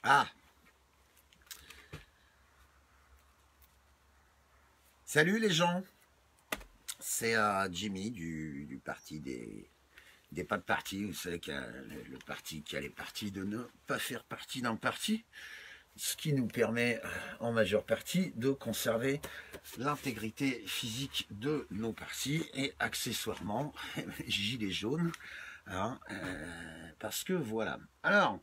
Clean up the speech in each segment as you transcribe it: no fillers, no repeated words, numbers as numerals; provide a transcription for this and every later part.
Ah, salut les gens, c'est Jimmy du parti des pas de parti. Vous savez qu'il y a le parti qui a les partis de ne pas faire partie d'un parti, ce qui nous permet en majeure partie de conserver l'intégrité physique de nos partis et accessoirement gilets jaunes, hein, parce que voilà. Alors,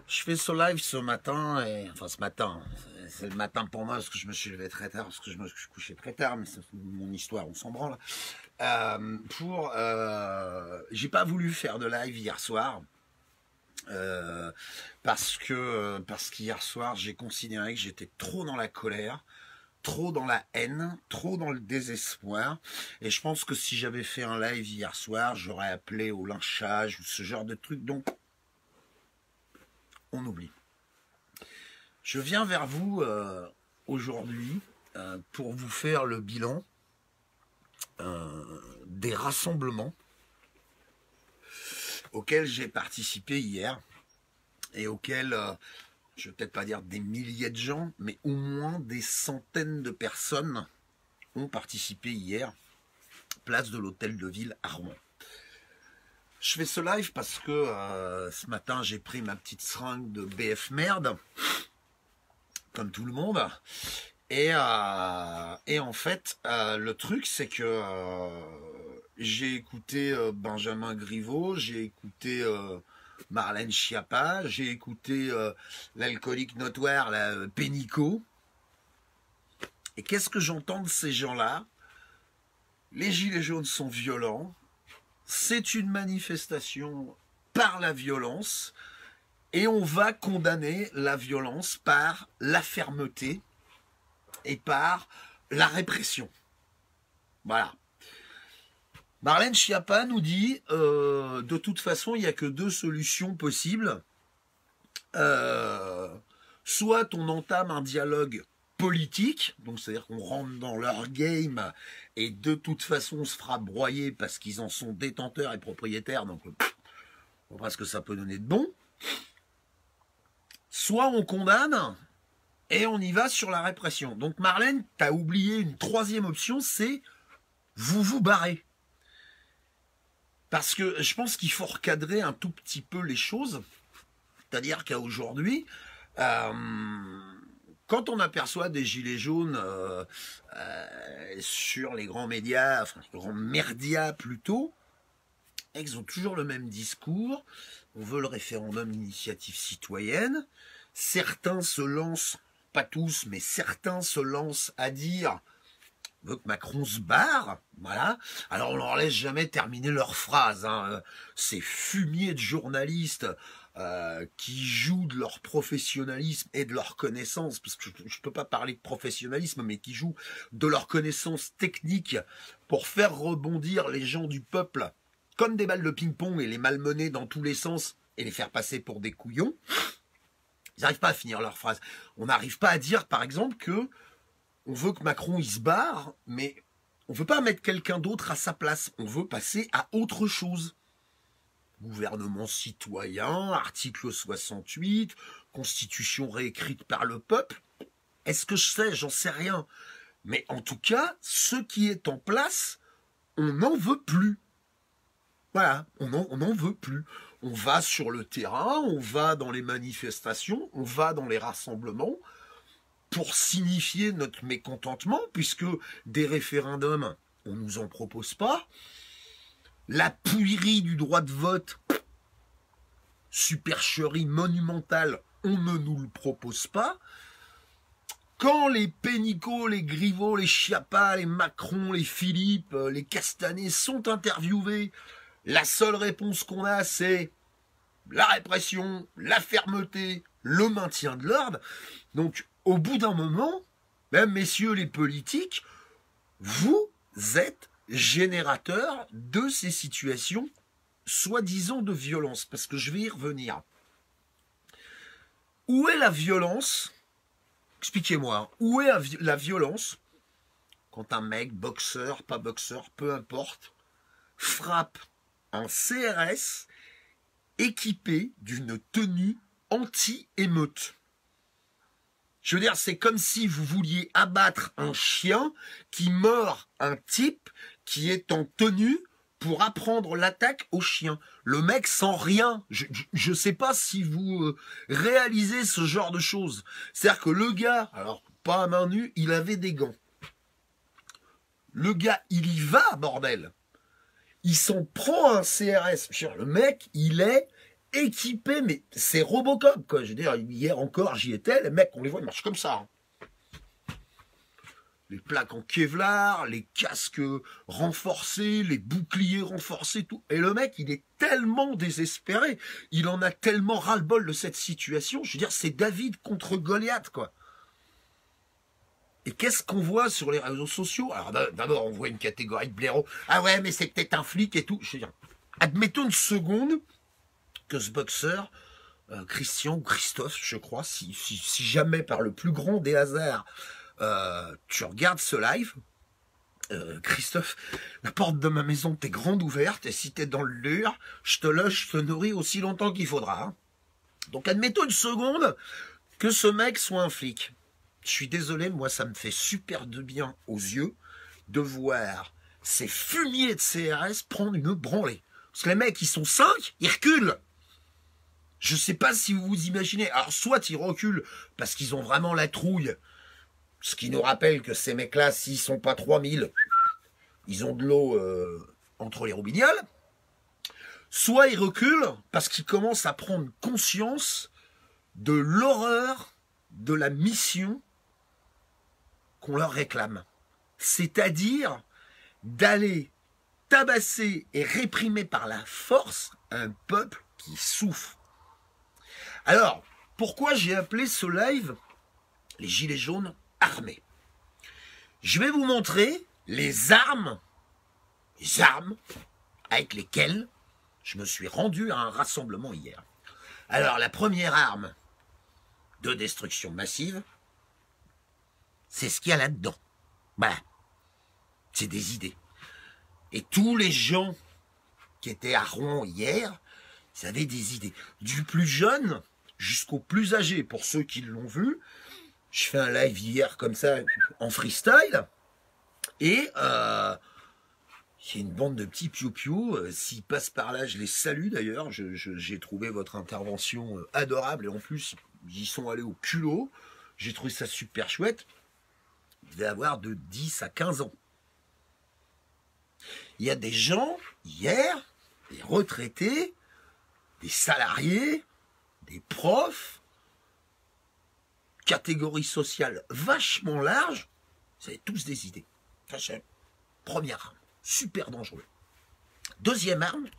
je fais ce live ce matin, enfin ce matin, c'est le matin pour moi parce que je me suis levé très tard, parce que je me suis couché très tard, mais c'est mon histoire, on s'en branle. J'ai pas voulu faire de live hier soir, parce qu'hier soir j'ai considéré que j'étais trop dans la colère, trop dans la haine, trop dans le désespoir, et je pense que si j'avais fait un live hier soir, j'aurais appelé au lynchage ou ce genre de truc, donc on oublie. Je viens vers vous aujourd'hui pour vous faire le bilan des rassemblements auxquels j'ai participé hier et auxquels, je ne vais peut-être pas dire des milliers de gens, mais au moins des centaines de personnes ont participé hier, place de l'hôtel de ville à Rouen. Je fais ce live parce que ce matin j'ai pris ma petite seringue de BF merde, comme tout le monde. Et en fait, le truc, c'est que j'ai écouté Benjamin Griveaux, j'ai écouté Marlène Schiappa, j'ai écouté l'alcoolique notoire, la Pénicaud. Et qu'est-ce que j'entends de ces gens-là? Les gilets jaunes sont violents, c'est une manifestation par la violence, et on va condamner la violence par la fermeté et par la répression. Voilà. Marlène Schiappa nous dit, de toute façon, il n'y a que deux solutions possibles. Soit on entame un dialogue politique, donc c'est-à-dire qu'on rentre dans leur game, et de toute façon on se fera broyer parce qu'ils en sont détenteurs et propriétaires, donc on voit ce que ça peut donner de bon. Soit on condamne, et on y va sur la répression. Donc Marlène, t'as oublié une troisième option, c'est vous vous barrez. Parce que je pense qu'il faut recadrer un tout petit peu les choses. C'est-à-dire qu'aujourd'hui, quand on aperçoit des gilets jaunes sur les grands médias, enfin les grands merdias plutôt, ils ont toujours le même discours. On veut le référendum d'initiative citoyenne. Certains se lancent, pas tous, mais certains se lancent à dire on veut que Macron se barre, voilà. Alors on leur laisse jamais terminer leur phrase, hein. Ces fumiers de journalistes qui jouent de leur professionnalisme et de leur connaissance, parce que je peux pas parler de professionnalisme, mais qui jouent de leur connaissance technique pour faire rebondir les gens du peuple comme des balles de ping-pong et les malmener dans tous les sens et les faire passer pour des couillons. Ils n'arrivent pas à finir leur phrase. On n'arrive pas à dire, par exemple, que on veut que Macron il se barre, mais on veut pas mettre quelqu'un d'autre à sa place. On veut passer à autre chose. Gouvernement citoyen, article 68, constitution réécrite par le peuple. Est-ce que je sais? J'en sais rien. Mais en tout cas, ce qui est en place, on n'en veut plus. Voilà, on n'en veut plus. On va sur le terrain, on va dans les manifestations, on va dans les rassemblements pour signifier notre mécontentement, puisque des référendums, on ne nous en propose pas. La pouillerie du droit de vote, supercherie monumentale, on ne nous le propose pas. Quand les Pénicaud, les Griveaux, les Schiappa, les Macron, les Philippe, les Castanet sont interviewés, la seule réponse qu'on a, c'est la répression, la fermeté, le maintien de l'ordre. Donc, au bout d'un moment, même messieurs les politiques, vous êtes générateurs de ces situations soi-disant de violence, parce que je vais y revenir. Où est la violence? Expliquez-moi, où est la violence quand un mec, boxeur, pas boxeur, peu importe, frappe un CRS équipé d'une tenue anti-émeute. Je veux dire, c'est comme si vous vouliez abattre un chien qui mord un type qui est en tenue pour apprendre l'attaque au chien. Le mec sent rien. Je sais pas si vous réalisez ce genre de choses. C'est-à-dire que le gars, alors pas à main nue, il avait des gants. Le gars, il y va, bordel. Il s'en prend un CRS. Le mec, il est équipé, mais c'est Robocop, quoi. Je veux dire, hier encore, j'y étais, les mecs, on les voit, ils marchent comme ça. Hein. Les plaques en Kevlar, les casques renforcés, les boucliers renforcés, tout. Et le mec, il est tellement désespéré, il en a tellement ras-le-bol de cette situation. Je veux dire, c'est David contre Goliath, quoi. Et qu'est-ce qu'on voit sur les réseaux sociaux? Alors d'abord, on voit une catégorie de blaireaux. Ah ouais, mais c'est peut-être un flic et tout. Je veux dire, admettons une seconde que ce boxeur, Christian ou Christophe, je crois, si jamais par le plus grand des hasards, tu regardes ce live, Christophe, la porte de ma maison t'est grande ouverte, et si t'es dans le dur, je te loge, je te nourris aussi longtemps qu'il faudra. Hein. Donc admettons une seconde que ce mec soit un flic. Je suis désolé, moi ça me fait super de bien aux yeux de voir ces fumiers de CRS prendre une branlée. Parce que les mecs, ils sont 5, ils reculent. Je sais pas si vous vous imaginez. Alors, soit ils reculent parce qu'ils ont vraiment la trouille. Ce qui nous rappelle que ces mecs-là, s'ils sont pas 3000, ils ont de l'eau entre les roubignoles. Soit ils reculent parce qu'ils commencent à prendre conscience de l'horreur de la mission qu'on leur réclame. C'est-à-dire d'aller tabasser et réprimer par la force un peuple qui souffre. Alors, pourquoi j'ai appelé ce live les Gilets jaunes armés? Je vais vous montrer les armes avec lesquelles je me suis rendu à un rassemblement hier. Alors, la première arme de destruction massive, c'est ce qu'il y a là-dedans. Voilà. C'est des idées. Et tous les gens qui étaient à Rouen hier, ils avaient des idées. Du plus jeune jusqu'au plus âgé. Pour ceux qui l'ont vu, je fais un live hier comme ça, en freestyle. Et il y a une bande de petits piou-piou. S'ils passent par là, je les salue d'ailleurs. J'ai trouvé votre intervention adorable. Et en plus, ils sont allés au culot. J'ai trouvé ça super chouette. Ils devaient avoir de 10 à 15 ans. Il y a des gens, hier, des retraités, des salariés, des profs, catégorie sociale vachement large, vous avez tous des idées. Première arme, super dangereux. Deuxième arme,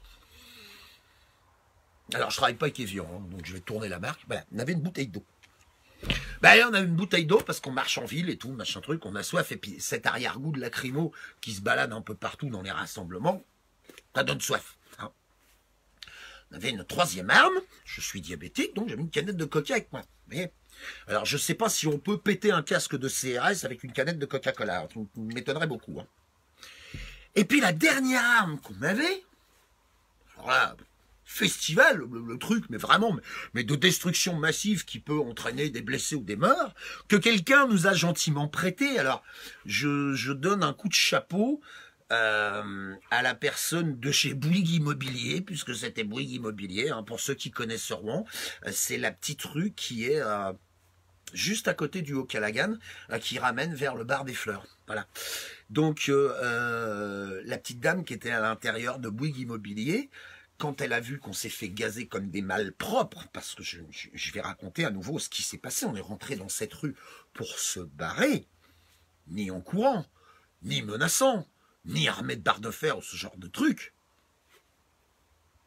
alors je travaille pas avec Evian, hein, donc je vais tourner la marque. Voilà, on avait une bouteille d'eau. Ben là, on a une bouteille d'eau parce qu'on marche en ville et tout, machin truc, on a soif, et puis cet arrière-goût de lacrymo qui se balade un peu partout dans les rassemblements, ça donne soif. Hein. On avait une troisième arme, je suis diabétique, donc j'ai mis une canette de coca avec moi. Vous voyez. Alors je sais pas si on peut péter un casque de CRS avec une canette de Coca-Cola, ça m'étonnerait beaucoup. Hein. Et puis la dernière arme qu'on avait, alors là, festival, le truc, mais vraiment, mais de destruction massive qui peut entraîner des blessés ou des morts, que quelqu'un nous a gentiment prêté. Alors, je donne un coup de chapeau à la personne de chez Bouygues Immobilier, puisque c'était Bouygues Immobilier, hein, pour ceux qui connaissent Rouen, c'est la petite rue qui est juste à côté du Haut-Calagan, qui ramène vers le bar des Fleurs. Voilà. Donc, la petite dame qui était à l'intérieur de Bouygues Immobilier, quand elle a vu qu'on s'est fait gazer comme des malpropres, parce que je vais raconter à nouveau ce qui s'est passé, on est rentré dans cette rue pour se barrer, ni en courant, ni menaçant, ni armé de barres de fer ou ce genre de truc.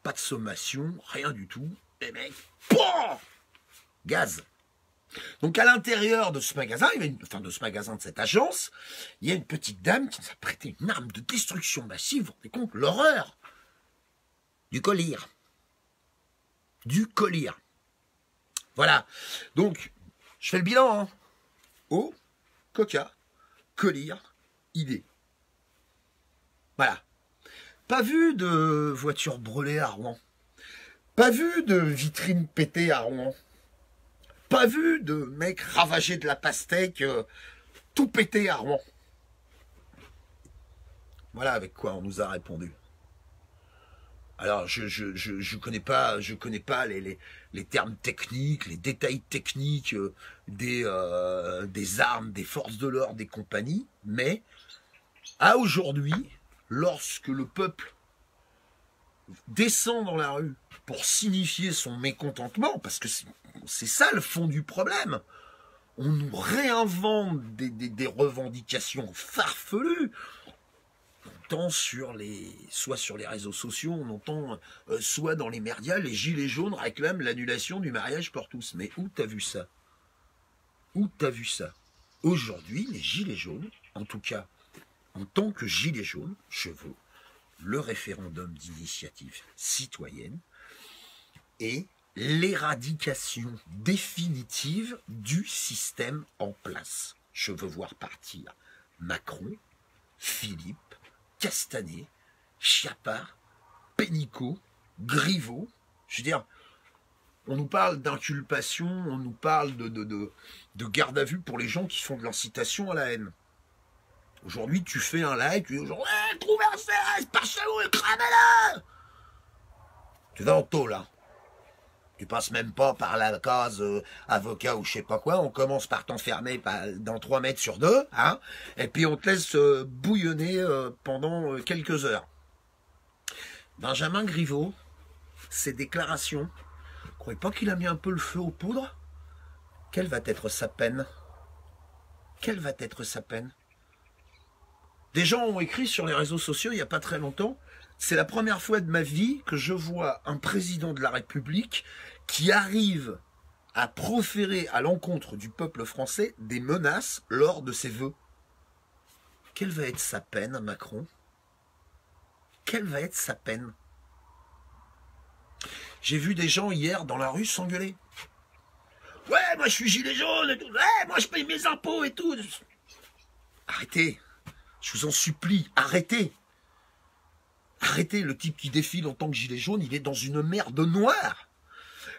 Pas de sommation, rien du tout. Les mecs, POUM gaz. Donc à l'intérieur de ce magasin, de ce magasin de cette agence, il y a une petite dame qui nous a prêté une arme de destruction massive. Vous vous rendez compte, l'horreur. Du collier. Du collier. Voilà. Donc, je fais le bilan. Hein. Eau, coca, collier, idée. Voilà. Pas vu de voiture brûlée à Rouen. Pas vu de vitrine pétée à Rouen. Pas vu de mec ravagé de la pastèque, tout pété à Rouen. Voilà avec quoi on nous a répondu. Alors, je connais pas les termes techniques, les détails techniques des armes, des forces de l'ordre, des compagnies, mais à aujourd'hui, lorsque le peuple descend dans la rue pour signifier son mécontentement, parce que c'est ça le fond du problème, on nous réinvente des revendications farfelues. On entend soit sur les réseaux sociaux, on entend soit dans les médias, les gilets jaunes réclament l'annulation du mariage pour tous. Mais où t'as vu ça? Où t'as vu ça? Aujourd'hui, les gilets jaunes, en tout cas, en tant que gilets jaunes, je veux le référendum d'initiative citoyenne et l'éradication définitive du système en place. Je veux voir partir Macron, Philippe, Castanet, Chiappa, Pénicaud, Griveaux. Je veux dire, on nous parle d'inculpation, on nous parle de garde à vue pour les gens qui font de l'incitation à la haine. Aujourd'hui, tu fais un live, tu dis aux gens, ouais, trouvez un CRS, par chez vous et cramez-le. Tu vas en taux, là. Tu passes même pas par la case avocat ou je sais pas quoi. On commence par t'enfermer dans 3 mètres sur 2, hein, et puis on te laisse bouillonner pendant quelques heures. Benjamin Griveaux, ses déclarations, vous croyez pas qu'il a mis un peu le feu aux poudres? Quelle va être sa peine? Quelle va être sa peine? Des gens ont écrit sur les réseaux sociaux il n'y a pas très longtemps, c'est la première fois de ma vie que je vois un président de la République qui arrive à proférer à l'encontre du peuple français des menaces lors de ses vœux. Quelle va être sa peine, Macron? Quelle va être sa peine? J'ai vu des gens hier dans la rue s'engueuler. Ouais, moi je suis gilet jaune et tout. Ouais, moi je paye mes impôts et tout. Arrêtez. Je vous en supplie, arrêtez. Arrêtez, le type qui défile en tant que gilet jaune, il est dans une merde noire.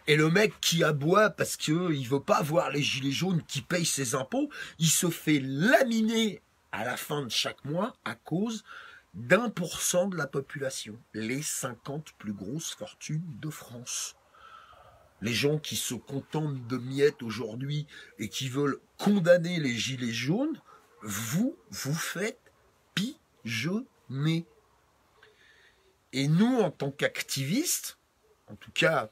Et le mec qui aboie parce qu'il ne veut pas voir les gilets jaunes qui payent ses impôts, il se fait laminer à la fin de chaque mois à cause d'1% de la population. Les 50 plus grosses fortunes de France. Les gens qui se contentent de miettes aujourd'hui et qui veulent condamner les gilets jaunes, vous faites pigeonner. Et nous, en tant qu'activistes, en tout cas,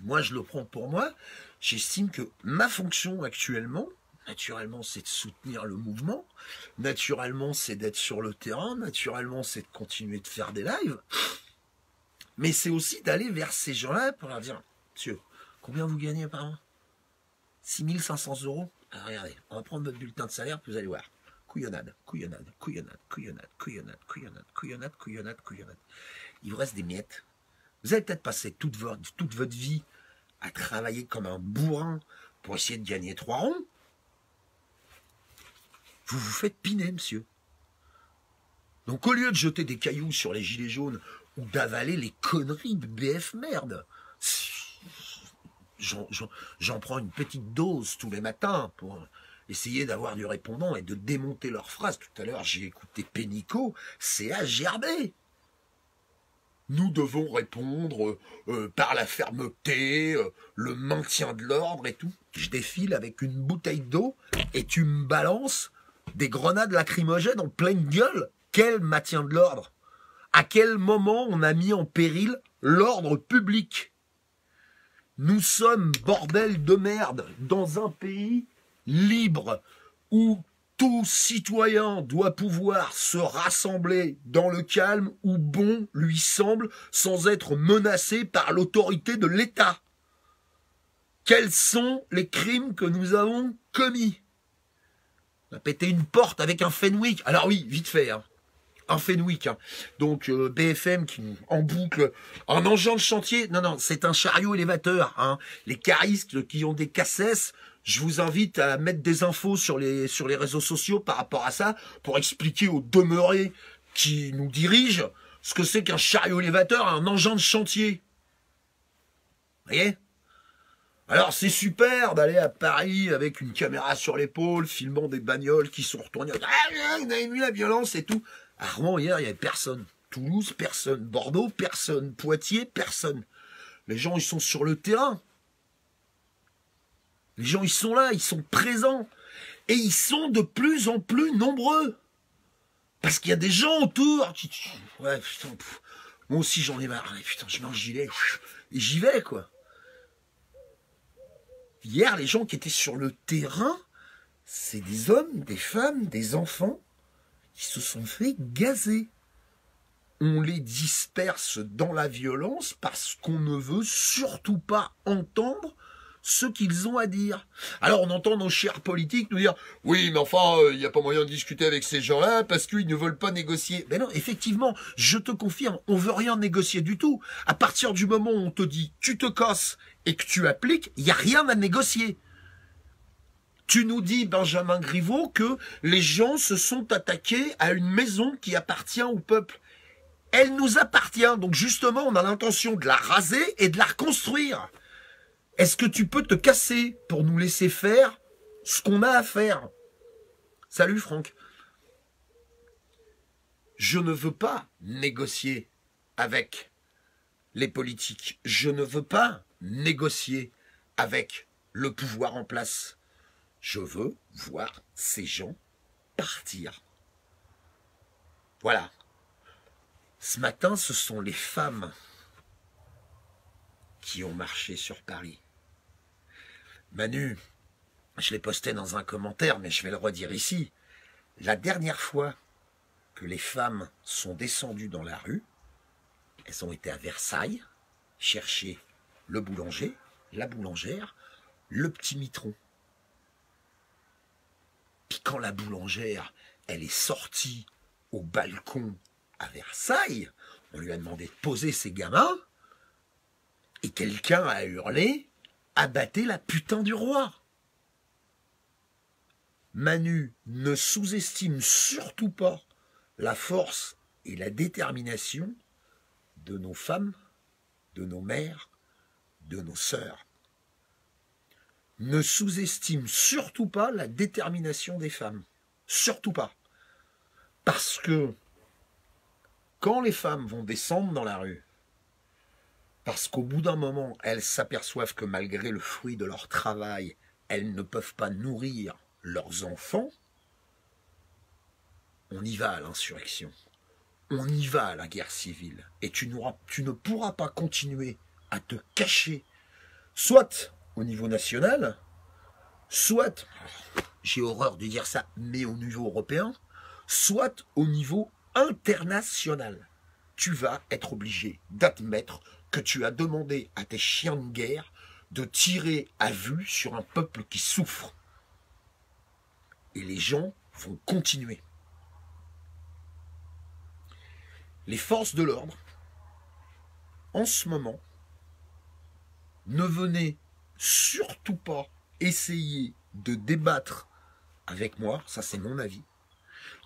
moi je le prends pour moi, j'estime que ma fonction actuellement, naturellement c'est de soutenir le mouvement, naturellement c'est d'être sur le terrain, naturellement c'est de continuer de faire des lives, mais c'est aussi d'aller vers ces gens-là pour leur dire, monsieur, combien vous gagnez par an? 6 500 €. Ah, regardez, on va prendre votre bulletin de salaire, puis vous allez voir. Couillonnade, couillonnade, couillonnade, couillonnade, couillonnade, couillonnade, couillonnade, couillonnade, couillonnade. Il vous reste des miettes. Vous avez peut-être passé toute votre vie à travailler comme un bourrin pour essayer de gagner 3 ronds. Vous vous faites piner, monsieur. Donc au lieu de jeter des cailloux sur les gilets jaunes ou d'avaler les conneries de BF merde, j'en prends une petite dose tous les matins pour essayer d'avoir du répondant et de démonter leurs phrases. Tout à l'heure, j'ai écouté Pénicaud, c'est à gerber. Nous devons répondre par la fermeté, le maintien de l'ordre et tout. Je défile avec une bouteille d'eau et tu me balances des grenades lacrymogènes en pleine gueule. Quel maintien de l'ordre? À quel moment on a mis en péril l'ordre public? Nous sommes, bordel de merde, dans un pays libre où tout citoyen doit pouvoir se rassembler dans le calme où bon lui semble sans être menacé par l'autorité de l'État. Quels sont les crimes que nous avons commis? On a pété une porte avec un Fenwick. Alors oui, vite fait, hein. Un Fenwick. Hein. Donc BFM qui en boucle un engin de chantier. Non, c'est un chariot élévateur. Hein. Les caristes qui ont des cassettes. Je vous invite à mettre des infos sur les réseaux sociaux par rapport à ça, pour expliquer aux demeurés qui nous dirigent ce que c'est qu'un chariot élévateur, un engin de chantier. Vous voyez? Alors c'est super d'aller à Paris avec une caméra sur l'épaule, filmant des bagnoles qui sont retournées. Ah, vous avez vu la violence et tout. À Rouen, hier, il n'y avait personne. Toulouse, personne. Bordeaux, personne. Poitiers, personne. Les gens, ils sont sur le terrain. Les gens, ils sont là, ils sont présents. Et ils sont de plus en plus nombreux. Parce qu'il y a des gens autour qui... Ouais, putain, moi aussi j'en ai marre. Putain, je mets un gilet. Et j'y vais, quoi. Hier, les gens qui étaient sur le terrain, c'est des hommes, des femmes, des enfants qui se sont fait gazer. On les disperse dans la violence parce qu'on ne veut surtout pas entendre ce qu'ils ont à dire. Alors on entend nos chers politiques nous dire « Oui, mais enfin, il n'y a pas moyen de discuter avec ces gens-là parce qu'ils ne veulent pas négocier. » Ben non, effectivement, je te confirme, on ne veut rien négocier du tout. À partir du moment où on te dit « tu te casses » et que tu appliques, il n'y a rien à négocier. Tu nous dis, Benjamin Griveaux, que les gens se sont attaqués à une maison qui appartient au peuple. Elle nous appartient, donc justement, on a l'intention de la raser et de la reconstruire. Est-ce que tu peux te casser pour nous laisser faire ce qu'on a à faire? Salut Franck. Je ne veux pas négocier avec les politiques. Je ne veux pas négocier avec le pouvoir en place. Je veux voir ces gens partir. Voilà. Ce matin, ce sont les femmes qui ont marché sur Paris. Manu, je l'ai posté dans un commentaire, mais je vais le redire ici. La dernière fois que les femmes sont descendues dans la rue, elles ont été à Versailles chercher le boulanger, la boulangère, le petit mitron. Puis quand la boulangère, elle est sortie au balcon à Versailles, on lui a demandé de poser ses gamins, et quelqu'un a hurlé « Abattez la putain du roi !» Manu ne sous-estime surtout pas la force et la détermination de nos femmes, de nos mères, de nos sœurs. Ne sous-estime surtout pas la détermination des femmes. Surtout pas. Parce que quand les femmes vont descendre dans la rue, parce qu'au bout d'un moment, elles s'aperçoivent que malgré le fruit de leur travail, elles ne peuvent pas nourrir leurs enfants, on y va à l'insurrection. On y va à la guerre civile. Et tu ne pourras pas continuer à te cacher, soit au niveau national, soit, j'ai horreur de dire ça, mais au niveau européen, soit au niveau international. Tu vas être obligé d'admettre que tu as demandé à tes chiens de guerre de tirer à vue sur un peuple qui souffre. Et les gens vont continuer. Les forces de l'ordre, en ce moment, ne venaient surtout pas essayer de débattre avec moi, ça c'est mon avis,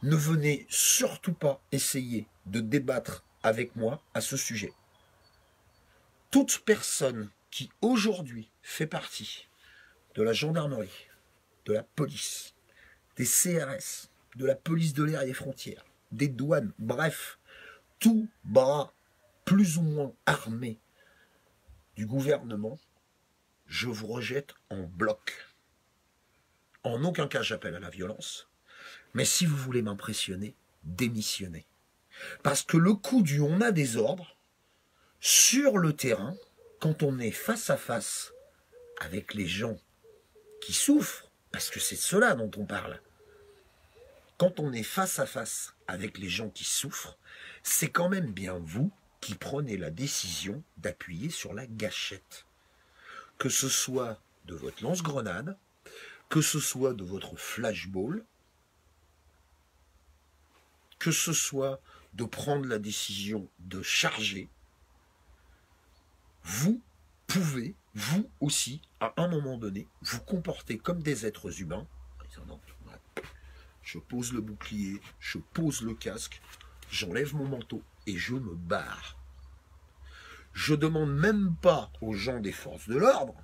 ne venez surtout pas essayer de débattre avec moi à ce sujet. Toute personne qui aujourd'hui fait partie de la gendarmerie, de la police, des CRS, de la police de l'air et des frontières, des douanes, bref, tout bras plus ou moins armé du gouvernement, je vous rejette en bloc. En aucun cas j'appelle à la violence, mais si vous voulez m'impressionner, démissionnez. Parce que le coup du on a des ordres, sur le terrain, quand on est face à face avec les gens qui souffrent, parce que c'est de cela dont on parle, quand on est face à face avec les gens qui souffrent, c'est quand même bien vous qui prenez la décision d'appuyer sur la gâchette. Que ce soit de votre lance-grenade, que ce soit de votre flashball, que ce soit de prendre la décision de charger, vous pouvez, vous aussi, à un moment donné, vous comporter comme des êtres humains. Je pose le bouclier, je pose le casque, j'enlève mon manteau et je me barre. Je demande même pas aux gens des forces de l'ordre,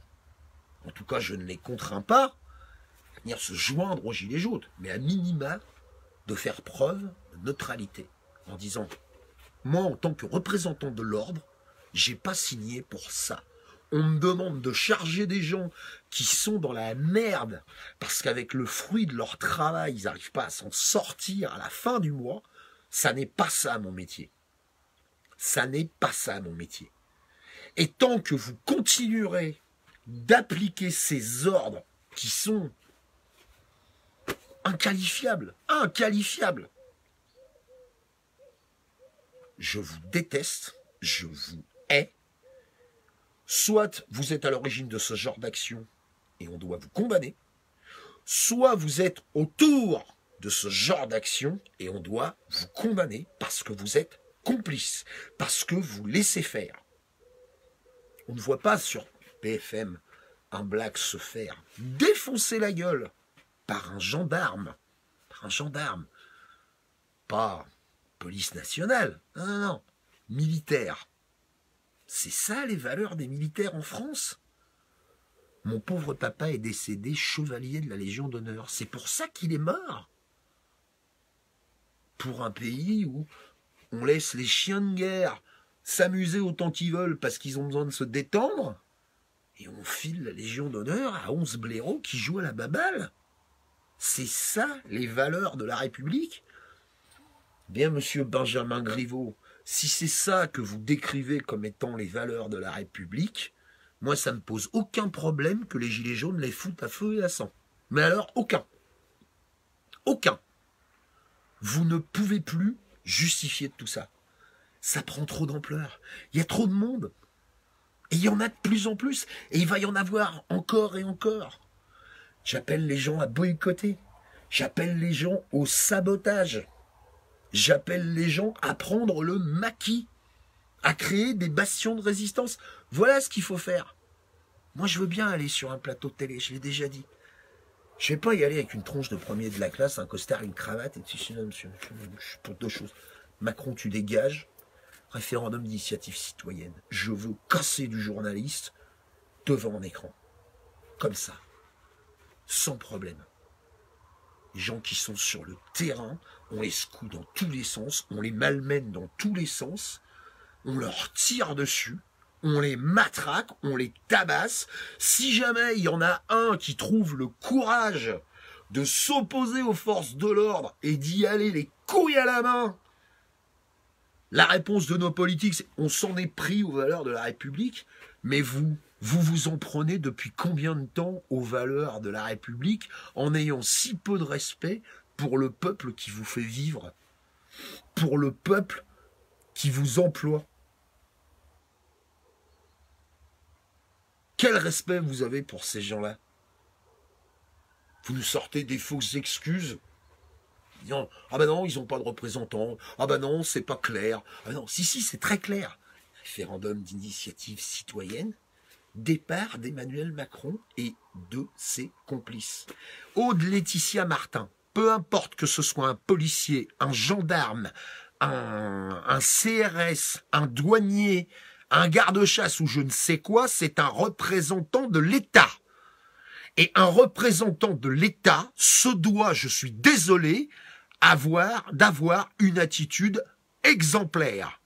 en tout cas je ne les contrains pas, à venir se joindre aux gilets jaunes, mais à minima de faire preuve de neutralité, en disant, moi en tant que représentant de l'ordre, j'ai pas signé pour ça. On me demande de charger des gens qui sont dans la merde, parce qu'avec le fruit de leur travail, ils n'arrivent pas à s'en sortir à la fin du mois. Ça n'est pas ça mon métier. Ça n'est pas ça mon métier. Et tant que vous continuerez d'appliquer ces ordres qui sont inqualifiables, je vous déteste, je vous hais. Soit vous êtes à l'origine de ce genre d'action et on doit vous condamner, soit vous êtes autour de ce genre d'action et on doit vous condamner parce que vous êtes complice, parce que vous laissez faire. On ne voit pas sur BFM un black se faire défoncer la gueule par un gendarme, pas police nationale, non, militaire. C'est ça les valeurs des militaires en France. Mon pauvre papa est décédé chevalier de la Légion d'honneur. C'est pour ça qu'il est mort. Pour un pays où on laisse les chiens de guerre s'amuser autant qu'ils veulent parce qu'ils ont besoin de se détendre, et on file la Légion d'honneur à 11 blaireaux qui jouent à la baballe. C'est ça les valeurs de la République. Bien, monsieur Benjamin Griveaux, si c'est ça que vous décrivez comme étant les valeurs de la République, moi ça me pose aucun problème que les gilets jaunes les foutent à feu et à sang. Mais alors, aucun. Aucun. Vous ne pouvez plus justifier de tout ça. Ça prend trop d'ampleur. Il y a trop de monde. Et il y en a de plus en plus. Et il va y en avoir encore et encore. J'appelle les gens à boycotter. J'appelle les gens au sabotage. J'appelle les gens à prendre le maquis, à créer des bastions de résistance. Voilà ce qu'il faut faire. Moi, je veux bien aller sur un plateau de télé, je l'ai déjà dit. Je ne vais pas y aller avec une tronche de premier de la classe, un costard, une cravate, et sinon, monsieur, je suis pour deux choses. Macron, tu dégages. Référendum d'initiative citoyenne. Je veux casser du journaliste devant un écran. Comme ça. Sans problème. Les gens qui sont sur le terrain, on les secoue dans tous les sens, on les malmène dans tous les sens, on leur tire dessus, on les matraque, on les tabasse. Si jamais il y en a un qui trouve le courage de s'opposer aux forces de l'ordre et d'y aller les couilles à la main, la réponse de nos politiques, c'est on s'en est pris aux valeurs de la République, mais vous vous en prenez depuis combien de temps aux valeurs de la République en ayant si peu de respect pour le peuple qui vous fait vivre, pour le peuple qui vous emploie? Quel respect vous avez pour ces gens-là? Vous nous sortez des fausses excuses disant « Ah ben non, ils n'ont pas de représentants. Ah ben non, c'est pas clair. Ah ben non, si, c'est très clair. » Référendum d'initiative citoyenne, départ d'Emmanuel Macron et de ses complices. Aude Laetitia Martin, peu importe que ce soit un policier, un gendarme, un CRS, un douanier, un garde-chasse ou je ne sais quoi, c'est un représentant de l'État. Et un représentant de l'État se doit, je suis désolé, d'avoir une attitude exemplaire.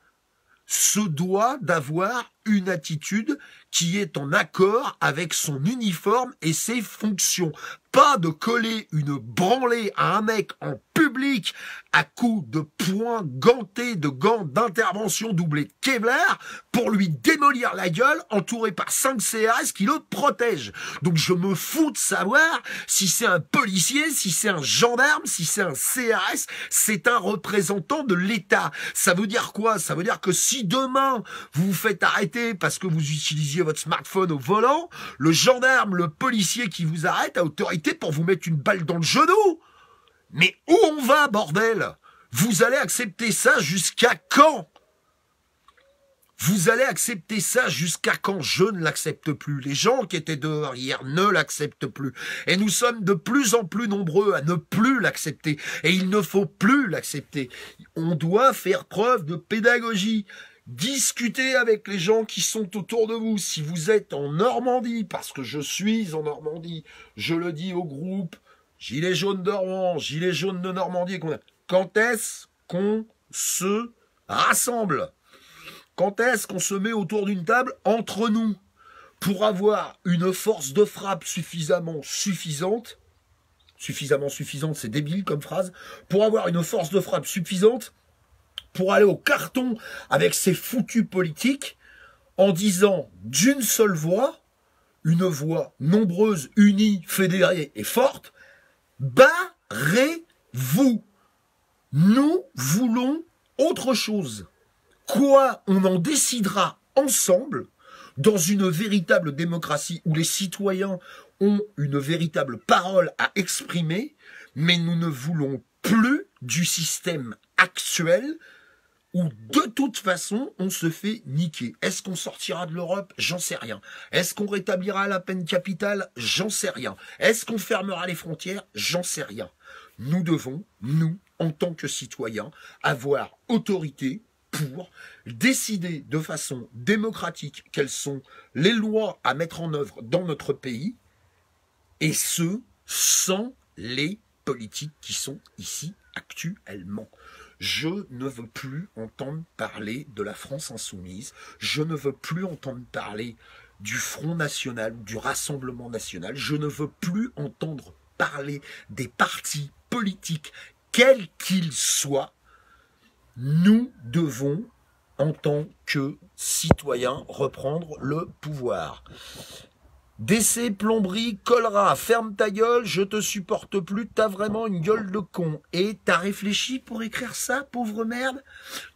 Se doit d'avoir une attitude qui est en accord avec son uniforme et ses fonctions. Pas de coller une branlée à un mec en public à coups de poing gantés de gants d'intervention doublés de Kevlar pour lui démolir la gueule entouré par 5 CRS qui le protègent. Donc je me fous de savoir si c'est un policier, si c'est un gendarme, si c'est un CRS, c'est un représentant de l'État. Ça veut dire quoi? Ça veut dire que si demain vous vous faites arrêter parce que vous utilisiez votre smartphone au volant, le gendarme, le policier qui vous arrête a autorité pour vous mettre une balle dans le genou. Mais où on va, bordel? Vous allez accepter ça jusqu'à quand? Vous allez accepter ça jusqu'à quand? Je ne l'accepte plus. Les gens qui étaient dehors hier ne l'acceptent plus. Et nous sommes de plus en plus nombreux à ne plus l'accepter. Et il ne faut plus l'accepter. On doit faire preuve de pédagogie. Discutez avec les gens qui sont autour de vous. Si vous êtes en Normandie, parce que je suis en Normandie, je le dis au groupe Gilets jaunes de Rouen, Gilets jaunes de Normandie, quand est-ce qu'on se rassemble? Quand est-ce qu'on se met autour d'une table entre nous pour avoir une force de frappe suffisamment suffisante, c'est débile comme phrase, pour avoir une force de frappe suffisante pour aller au carton avec ces foutus politiques en disant d'une seule voix, une voix nombreuse, unie, fédérée et forte, barrez-vous. Nous voulons autre chose. Quoi, on en décidera ensemble dans une véritable démocratie où les citoyens ont une véritable parole à exprimer, mais nous ne voulons plus du système actuel où de toute façon on se fait niquer. Est-ce qu'on sortira de l'Europe? J'en sais rien. Est-ce qu'on rétablira la peine capitale? J'en sais rien. Est-ce qu'on fermera les frontières? J'en sais rien. Nous devons, nous, en tant que citoyens, avoir autorité pour décider de façon démocratique quelles sont les lois à mettre en œuvre dans notre pays, et ce, sans les politiques qui sont ici actuellement. Je ne veux plus entendre parler de la France insoumise, je ne veux plus entendre parler du Front National, du Rassemblement National, je ne veux plus entendre parler des partis politiques, quels qu'ils soient. Nous devons, en tant que citoyens, reprendre le pouvoir. Décès, plomberie, cholera, ferme ta gueule, je te supporte plus, t'as vraiment une gueule de con. Et t'as réfléchi pour écrire ça, pauvre merde?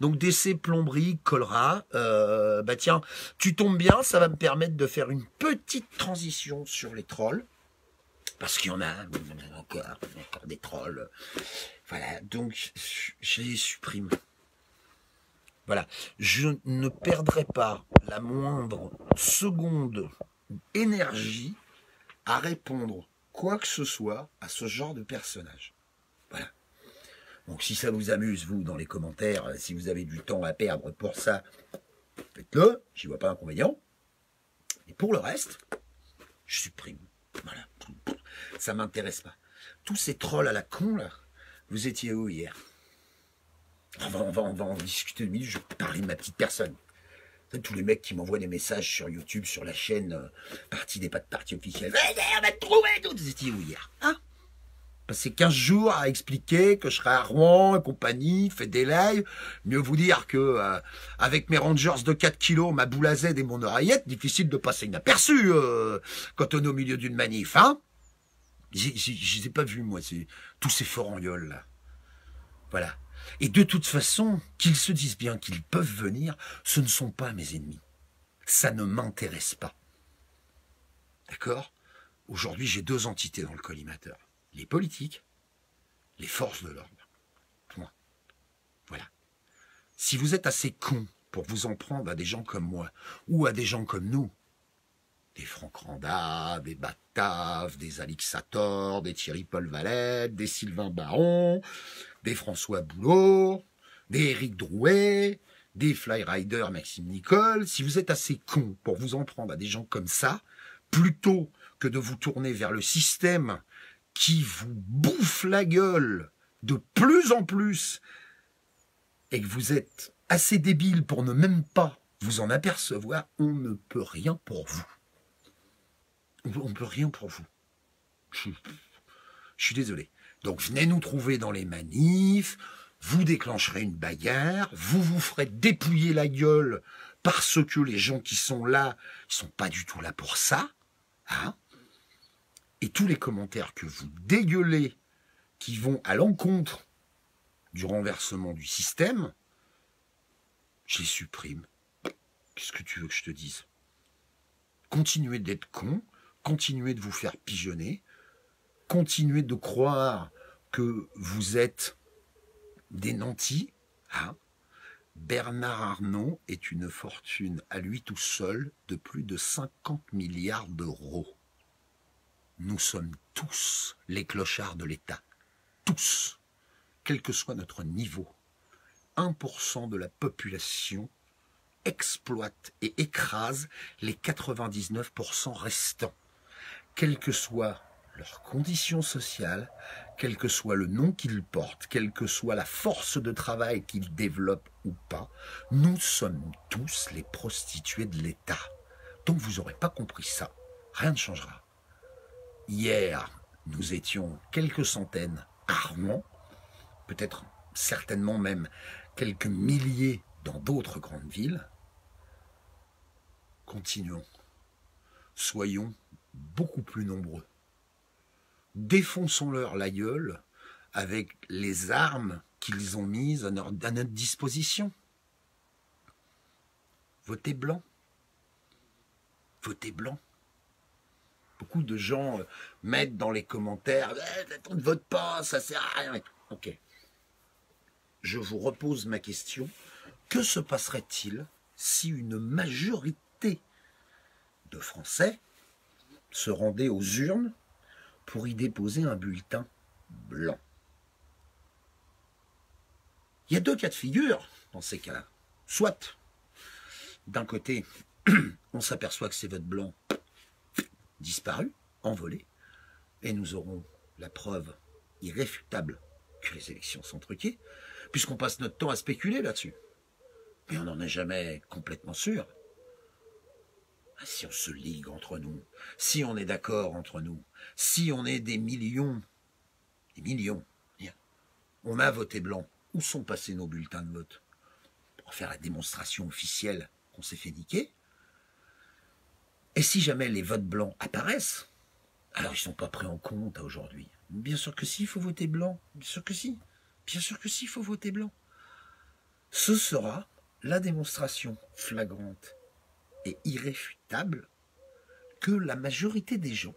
Donc décès, plomberie, cholera, bah tiens, tu tombes bien, ça va me permettre de faire une petite transition sur les trolls. Parce qu'il y en a encore des trolls. Voilà, donc je les supprime. Voilà, je ne perdrai pas la moindre seconde énergie à répondre quoi que ce soit à ce genre de personnage. Voilà. Donc si ça vous amuse, vous, dans les commentaires, si vous avez du temps à perdre pour ça, faites-le, j'y vois pas d'inconvénient. Et pour le reste, je supprime. Voilà. Ça m'intéresse pas. Tous ces trolls à la con, là, vous étiez où hier? On va en discuter une minute, je vais parler de ma petite personne. Tous les mecs qui m'envoient des messages sur YouTube, sur la chaîne Parti des pas de parti officiel. On va te trouver, tout. Vous étiez où hier? Hein? Passé 15 jours à expliquer que je serai à Rouen et compagnie, fait des lives. Mieux vous dire que avec mes Rangers de 4 kilos, ma boule à Z et mon oreillette, difficile de passer inaperçu quand on est au milieu d'une manif. Hein? Je les ai pas vus, moi, tous ces forangioles là. Voilà. Et de toute façon, qu'ils se disent bien qu'ils peuvent venir, ce ne sont pas mes ennemis. Ça ne m'intéresse pas. D'accord? Aujourd'hui, j'ai deux entités dans le collimateur. Les politiques, les forces de l'ordre. Point. Voilà. Si vous êtes assez cons pour vous en prendre à des gens comme moi, ou à des gens comme nous, des Franck Randa, des Bataves, des Alix Sator, des Thierry Paul Valette, des Sylvain Baron, des François Boulot, des Éric Drouet, des Flyrider Maxime Nicole, si vous êtes assez con pour vous en prendre à des gens comme ça, plutôt que de vous tourner vers le système qui vous bouffe la gueule de plus en plus, et que vous êtes assez débile pour ne même pas vous en apercevoir, on ne peut rien pour vous. On ne peut rien pour vous. Je suis désolé. Donc venez nous trouver dans les manifs, vous déclencherez une bagarre, vous vous ferez dépouiller la gueule parce que les gens qui sont là, ils sont pas du tout là pour ça. Hein? Et tous les commentaires que vous dégueulez qui vont à l'encontre du renversement du système, je les supprime. Qu'est-ce que tu veux que je te dise? Continuez d'être con, continuez de vous faire pigeonner, continuez de croire que vous êtes des nantis. Hein? Bernard Arnault est une fortune à lui tout seul de plus de 50 milliards d'euros. Nous sommes tous les clochards de l'État. Tous. Quel que soit notre niveau. 1% de la population exploite et écrase les 99% restants, quelles que soient leurs conditions sociales, quel que soit le nom qu'ils portent, quelle que soit la force de travail qu'ils développent ou pas. Nous sommes tous les prostituées de l'État. Donc vous n'aurez pas compris ça. Rien ne changera. Hier, nous étions quelques centaines à Rouen, peut-être certainement même quelques milliers dans d'autres grandes villes. Continuons. Soyons beaucoup plus nombreux. Défonçons-leur la gueule avec les armes qu'ils ont mises à notre disposition. Votez blanc. Votez blanc. Beaucoup de gens mettent dans les commentaires « On ne vote pas, ça sert à rien ». Ok. Je vous repose ma question. Que se passerait-il si une majorité de Français se rendaient aux urnes pour y déposer un bulletin blanc? Il y a deux cas de figure dans ces cas-là. Soit, d'un côté, on s'aperçoit que ces votes blancs disparus, envolés, et nous aurons la preuve irréfutable que les élections sont truquées, puisqu'on passe notre temps à spéculer là-dessus. Mais on n'en est jamais complètement sûr. Si on se ligue entre nous, si on est d'accord entre nous, si on est des millions, on a voté blanc, où sont passés nos bulletins de vote? Pour faire la démonstration officielle qu'on s'est fait niquer. Et si jamais les votes blancs apparaissent, alors ils ne sont pas pris en compte aujourd'hui. Bien sûr que si, il faut voter blanc. Bien sûr que si. Bien sûr que si, il faut voter blanc. Ce sera la démonstration flagrante et irréfutable que la majorité des gens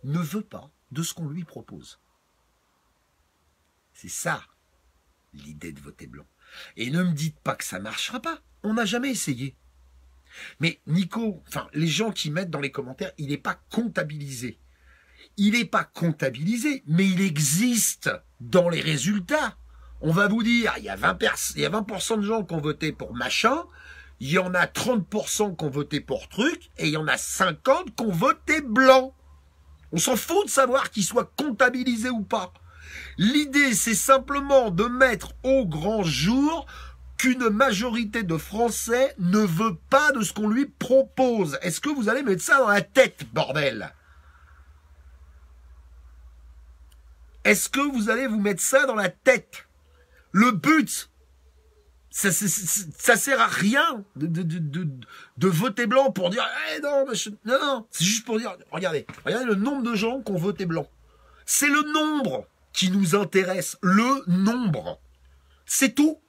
ne veut pas de ce qu'on lui propose. C'est ça, l'idée de voter blanc. Et ne me dites pas que ça ne marchera pas. On n'a jamais essayé. Mais Nico, les gens qui mettent dans les commentaires, il n'est pas comptabilisé. Il n'est pas comptabilisé, mais il existe dans les résultats. On va vous dire, il y a 20% de gens qui ont voté pour machin, il y en a 30% qui ont voté pour truc, et il y en a 50% qui ont voté blanc. On s'en fout de savoir qu'ils soient comptabilisés ou pas. L'idée, c'est simplement de mettre au grand jour qu'une majorité de Français ne veut pas de ce qu'on lui propose. Est-ce que vous allez mettre ça dans la tête, bordel? Est-ce que vous allez vous mettre ça dans la tête? Le but, ça sert à rien de voter blanc pour dire « non, non, c'est juste pour dire, regardez le nombre de gens qui ont voté blanc. C'est le nombre qui nous intéresse, le nombre. C'est tout.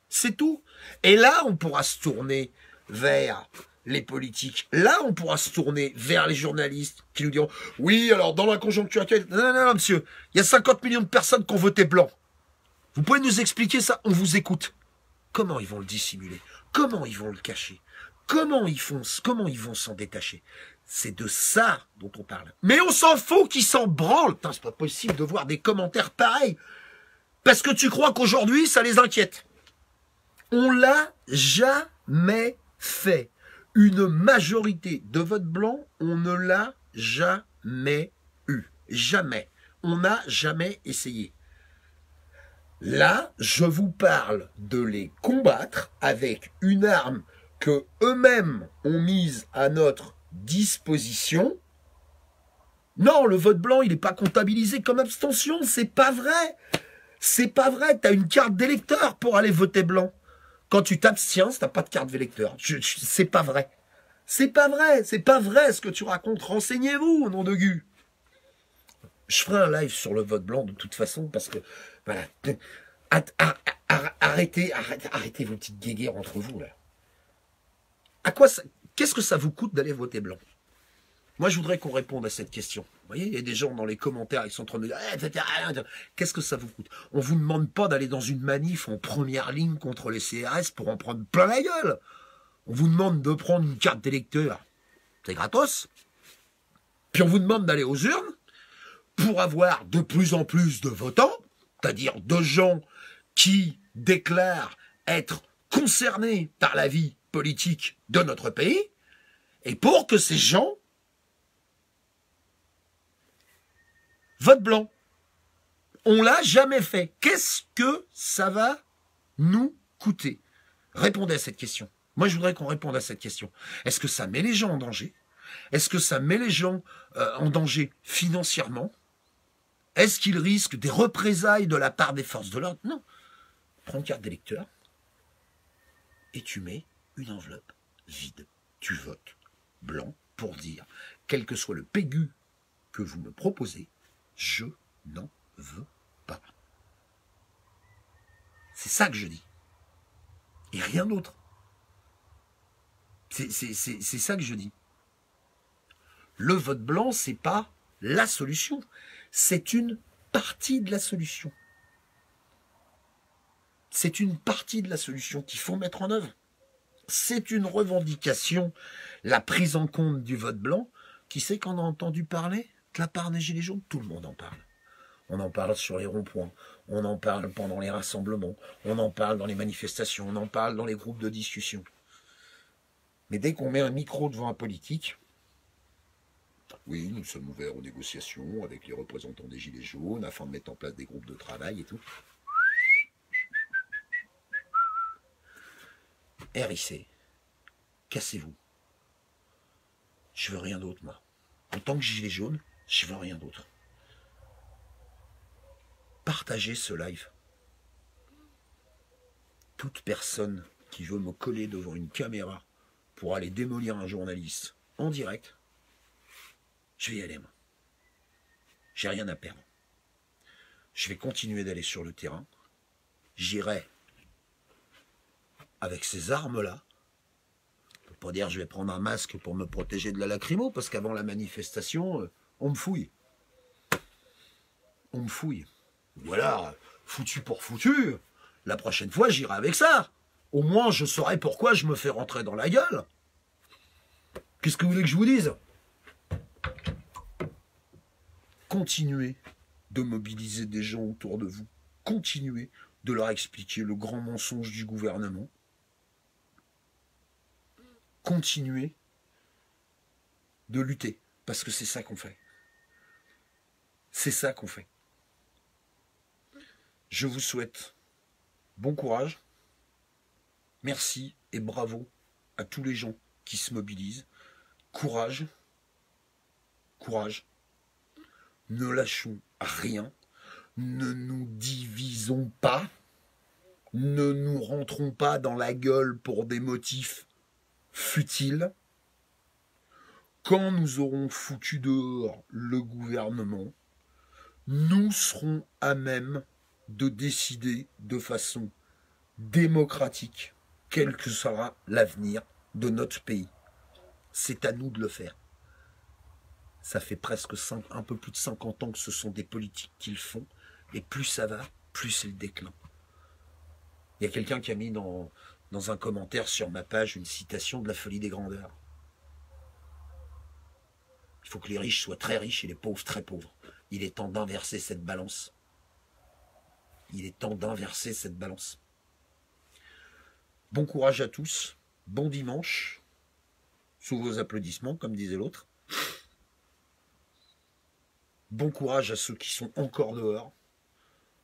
C'est tout. Et là, on pourra se tourner vers les politiques. Là, on pourra se tourner vers les journalistes qui nous diront « Oui, alors dans la conjoncture actuelle... » Non, non, non, monsieur. Il y a 50 millions de personnes qui ont voté blanc. Vous pouvez nous expliquer ça? On vous écoute. Comment ils vont le dissimuler? Comment ils vont le cacher? Comment ils vont s'en détacher? C'est de ça dont on parle. Mais on s'en fout qu'ils s'en branlent. Putain, c'est pas possible de voir des commentaires pareils. Parce que tu crois qu'aujourd'hui, ça les inquiète. On l'a jamais fait. Une majorité de vote blanc, on ne l'a jamais eu. Jamais. On n'a jamais essayé. Là, je vous parle de les combattre avec une arme que eux-mêmes ont mise à notre disposition. Non, le vote blanc, il n'est pas comptabilisé comme abstention. C'est pas vrai. C'est pas vrai. Tu as une carte d'électeur pour aller voter blanc. Quand tu t'abstiens, tu n'as pas de carte d'électeur. C'est pas vrai. C'est pas vrai. C'est pas vrai ce que tu racontes. Renseignez-vous, au nom de Gu. Je ferai un live sur le vote blanc de toute façon parce que, voilà. Arrêtez vos petites guéguerres entre vous, là. Qu'est-ce que ça vous coûte d'aller voter blanc? Moi, je voudrais qu'on réponde à cette question. Vous voyez, il y a des gens dans les commentaires, ils sont en train de dire qu'est-ce que ça vous coûte? On vous demande pas d'aller dans une manif en première ligne contre les CRS pour en prendre plein la gueule. On vous demande de prendre une carte d'électeur. C'est gratos. Puis on vous demande d'aller aux urnes pour avoir de plus en plus de votants, c'est-à-dire de gens qui déclarent être concernés par la vie politique de notre pays, et pour que ces gens votent blanc. On l'a jamais fait. Qu'est-ce que ça va nous coûter? Répondez à cette question. Moi, je voudrais qu'on réponde à cette question. Est-ce que ça met les gens en danger? Est-ce que ça met les gens en danger financièrement? Est-ce qu'ils risquent des représailles de la part des forces de l'ordre? Non. Prends une carte d'électeur et tu mets une enveloppe vide. Tu votes blanc pour dire, quel que soit le pégu que vous me proposez, je n'en veux pas. C'est ça que je dis. Et rien d'autre. C'est ça que je dis. Le vote blanc, c'est pas la solution. C'est une partie de la solution. C'est une partie de la solution qu'il faut mettre en œuvre. C'est une revendication, la prise en compte du vote blanc. Qui c'est qu'on a entendu parler de la part des Gilets jaunes? Tout le monde en parle. On en parle sur les ronds-points, on en parle pendant les rassemblements, on en parle dans les manifestations, on en parle dans les groupes de discussion. Mais dès qu'on met un micro devant un politique, oui, nous sommes ouverts aux négociations avec les représentants des Gilets jaunes afin de mettre en place des groupes de travail et tout. RIC, cassez-vous. Je veux rien d'autre, moi. En tant que Gilet jaune, je veux rien d'autre. Partagez ce live. Toute personne qui veut me coller devant une caméra pour aller démolir un journaliste en direct, je vais y aller, moi. J'ai rien à perdre. Je vais continuer d'aller sur le terrain. J'irai avec ces armes-là. Je ne peux pas dire que je vais prendre un masque pour me protéger de la lacrymo, parce qu'avant la manifestation, on me fouille. On me fouille. Voilà, foutu pour foutu. La prochaine fois, j'irai avec ça. Au moins, je saurai pourquoi je me fais rentrer dans la gueule. Qu'est-ce que vous voulez que je vous dise? Continuez de mobiliser des gens autour de vous. Continuez de leur expliquer le grand mensonge du gouvernement. Continuez de lutter, parce que c'est ça qu'on fait. C'est ça qu'on fait. Je vous souhaite bon courage. Merci et bravo à tous les gens qui se mobilisent. Courage. Courage. Ne lâchons rien. Ne nous divisons pas. Ne nous rentrons pas dans la gueule pour des motifs futiles. Quand nous aurons foutu dehors le gouvernement, nous serons à même de décider de façon démocratique quel que sera l'avenir de notre pays. C'est à nous de le faire. Ça fait presque un peu plus de 50 ans que ce sont des politiques qui le font, et plus ça va, plus c'est le déclin. Il y a quelqu'un qui a mis dans un commentaire sur ma page une citation de La Folie des Grandeurs. Il faut que les riches soient très riches et les pauvres très pauvres. Il est temps d'inverser cette balance. Il est temps d'inverser cette balance. Bon courage à tous. Bon dimanche. Sous vos applaudissements, comme disait l'autre. Bon courage à ceux qui sont encore dehors.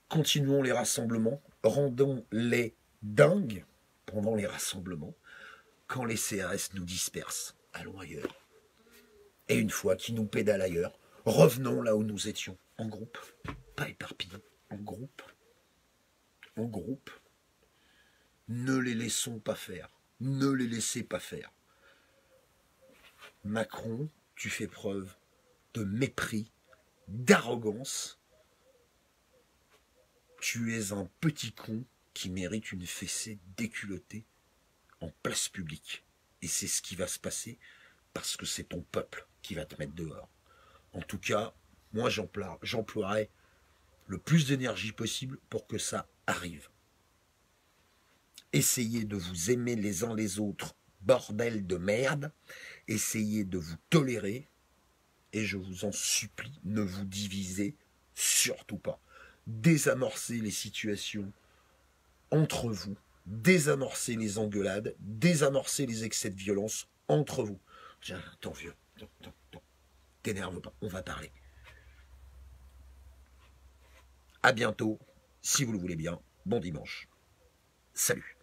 Continuons les rassemblements. Rendons-les dingues pendant les rassemblements. Quand les CRS nous dispersent, allons ailleurs. Et une fois qu'ils nous pédalent ailleurs, revenons là où nous étions, en groupe. Pas éparpillés, en groupe. En groupe. Ne les laissons pas faire. Ne les laissez pas faire. Macron, tu fais preuve de mépris, d'arrogance. Tu es un petit con qui mérite une fessée déculottée en place publique. Et c'est ce qui va se passer parce que c'est ton peuple qui va te mettre dehors. En tout cas, moi j'emploierai le plus d'énergie possible pour que ça arrive. Essayez de vous aimer les uns les autres, bordel de merde. Essayez de vous tolérer. Et je vous en supplie, ne vous divisez surtout pas. Désamorcez les situations entre vous. désamorcer les engueulades, désamorcer les excès de violence entre vous. Tiens, attends vieux, attends. T'énerve pas, on va parler. À bientôt, si vous le voulez bien. Bon dimanche. Salut.